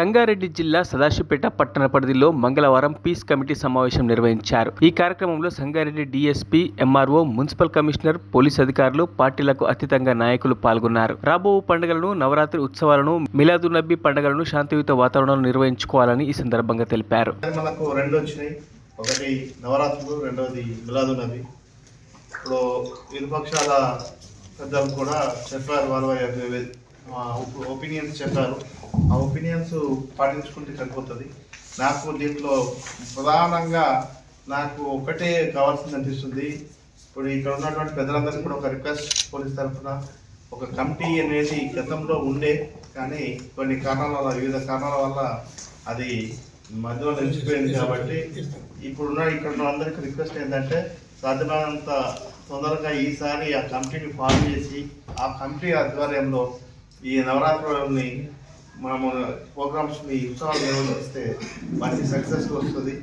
సంగారెడ్డి జిల్లా సదాశివపేట పట్టణ పరిధిలో మంగళవారం పీస్ కమిటీ సమావేశం నిర్వహించారు. ఈ కార్యక్రమంలో Sangareddy DSP, MRO, municipal commissioner, police అధికారులు, పార్టీలకు అతీతంగా నాయకులు పాల్గొన్నారు. రాబో పండుగలను, నవరాత్రి ఉత్సవాలను, మిలాదున్నబీ పండుగలను శాంతియుత వాతావరణంలో నిర్వహించుకోవాలని ఈ సందర్భంగా తెలిపారు. మనకు రెండు వచ్చినాయి, ఒకటి నవరాత్రులు, రెండవది మిలాదున్నబీ. ఇప్పుడు ఇరుపక్షాల పెద్దలు కూడా చెప్పారు, వాళ్ళ ఒపీనియన్స్ చెప్పారు. ఆ ఒపీనియన్స్ పాటించుకుంటే సరిపోతుంది. నాకు దీంట్లో ప్రధానంగా నాకు ఒకటే కావాల్సింది అనిపిస్తుంది. ఇప్పుడు ఇక్కడ ఉన్నటువంటి పెద్దలందరికీ కూడా ఒక రిక్వెస్ట్, పోలీస్ తరఫున ఒక కమిటీ అనేది గతంలో ఉండే, కానీ కొన్ని కారణాల వల్ల, వివిధ కారణాల వల్ల అది మధ్యలో నిలిచిపోయింది. కాబట్టి ఇప్పుడున్న ఇక్కడ ఉన్న అందరికీ రిక్వెస్ట్ ఏంటంటే సాధ్యమైనంత తొందరగా ఈసారి ఆ కమిటీని ఫామ్ చేసి ఆ కమిటీ ఆధ్వర్యంలో ఈ నవరాత్రులని మనము ప్రోగ్రామ్స్ని, ఉత్సవాలు నిర్వహిస్తే మంచి సక్సెస్ వస్తుంది.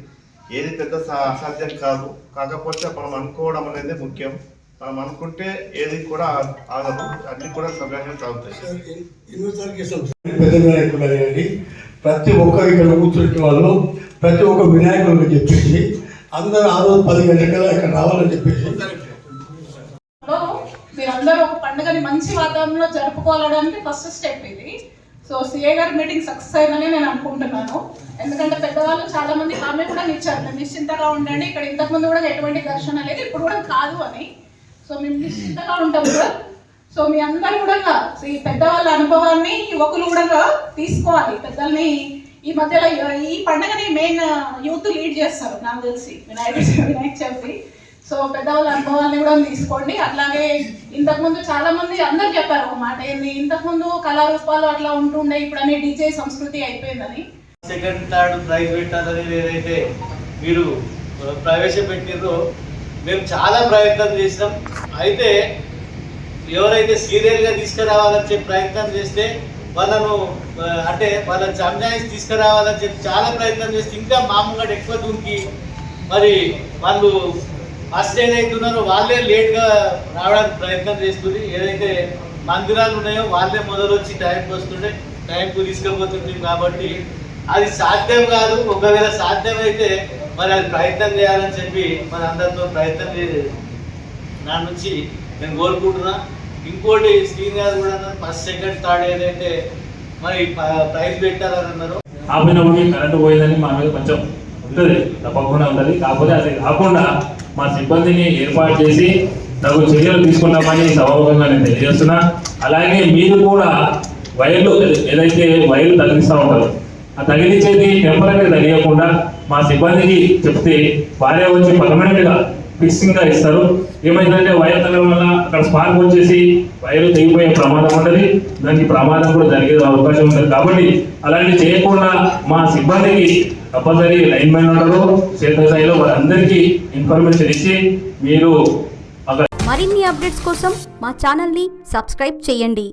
ఏది పెద్ద అసాధ్యం కాదు. కాకపోతే మనం అనుకోవడం అనేది ముఖ్యం. మనం అనుకుంటే ఏది కూడా ఆగదు, అన్ని కూడా సవ్యంగా సాగుతాయి. పెద్ద వినాయకుడు అనేది ప్రతి ఒక్కరు ఇక్కడ కూర్చుంటే వాళ్ళు ప్రతి ఒక్క వినాయకుడు చెప్పేసి అందరూ ఆ రోజు 10 గంటల ఇక్కడ రావాలని చెప్పేసి మీరందరూ ఒక పండుగని మంచి వాతావరణంలో జరుపుకోవడానికి ఫస్ట్ స్టెప్ ఇది. సో సిఏ గారి మీటింగ్ సక్సెస్ అయిందని నేను అనుకుంటున్నాను. ఎందుకంటే పెద్దవాళ్ళు చాలా మంది హామీ కూడా ఇచ్చారు, మేము నిశ్చింతగా ఉండండి, ఇక్కడ ఇంతకుముందు కూడా ఎటువంటి ఘర్షణ లేదు, ఇప్పుడు కూడా కాదు అని. సో మేము నిశ్చింతగా ఉంటాం కూడా. సో మీ అందరూ కూడా ఈ పెద్దవాళ్ళ అనుభవాన్ని యువకులు కూడా తీసుకోవాలి. పెద్దల్ని ఈ మధ్యలో ఈ పండుగని మెయిన్ యూత్ లీడ్ చేస్తారు నాకు తెలిసి, వినాయక చవితి. సో పెద్దవాళ్ళ అనుభవాన్ని కూడా తీసుకోండి. అట్లాగే ఇంతకుముందు చాలా మంది అందరు చెప్పారు ఒక మాట, ఏంది ఇంతకుముందు కళారూపాలు అట్లా ఉంటుండే, ఇప్పుడు అనే డీజే సంస్కృతి అయిపోయిందని. సెకండ్, థర్డ్ ప్రైజ్ పెట్టాలని ఏదైతే మీరు ప్రవేశపెట్టిందో మేము చాలా ప్రయత్నం చేసినాం. అయితే ఎవరైతే సీరియల్గా తీసుకురావాలని చెప్పి ప్రయత్నం చేస్తే వాళ్ళను అంటే వాళ్ళని సంజాయిషి తీసుకురావాలని చెప్పి చాలా ప్రయత్నం చేస్తే ఇంకా మామూలుగా ఎక్కువ దూకి మరి వాళ్ళు ఫస్ట్ ఏదైతే ఉన్నారో వాళ్ళే లేట్గా రావడానికి ప్రయత్నం చేస్తుంది. ఏదైతే మందిరాలు ఉన్నాయో వాళ్ళే మొదలు వచ్చి టైంకి వస్తుండే, టైంకు తీసుకుపోతుంది. కాబట్టి అది సాధ్యం కాదు. ఒకవేళ సాధ్యమైతే మరి అది ప్రయత్నం చేయాలని చెప్పి మన అందరితో ప్రయత్నం నా నుంచి నేను కోరుకుంటున్నా. ఇంకోటి శ్రీనివాస్ కూడా ఫస్ట్, సెకండ్, థర్డ్ ఏదైతే మరి ప్రైజ్ పెట్టాలని అన్నారు, ఆపిన కరెంటు పోయిందని మా మీద కొంచెం ఉంటుంది, తప్పకుండా ఉంటుంది. కాకపోతే అది కాకుండా మా సిబ్బందిని ఏర్పాటు చేసి తగు చర్యలు తీసుకున్నామని సభాముఖంగా నేను తెలియజేస్తున్నా. అలాగే మీరు కూడా వైర్లు ఏదైతే వైర్లు తగిలిస్తూ ఉంటారు, ఆ తగిలించేది టెంపరీగా తగిలియకుండా మా సిబ్బందికి చెప్తే వారే వచ్చి పర్మనెంట్గా ఫిక్సింగ్గా ఇస్తారు. ఏమైందంటే వైర్ తగలడం వల్ల అక్కడ స్పార్క్ వచ్చేసి వైర్లు తెగిపోయే ప్రమాదం ఉంటుంది, దానికి ప్రమాదం కూడా జరిగే అవకాశం ఉంటుంది. కాబట్టి అలాంటివి చేయకుండా మా సిబ్బందికి తప్పనిసరి లైన్ మ్యాన్ ఉండరు, క్షేత్రస్థాయిలో వాళ్ళందరికీ ఇన్ఫర్మేషన్ ఇచ్చి మీరు మరిన్ని అప్డేట్స్ కోసం మా ఛానల్ని సబ్స్క్రైబ్ చేయండి.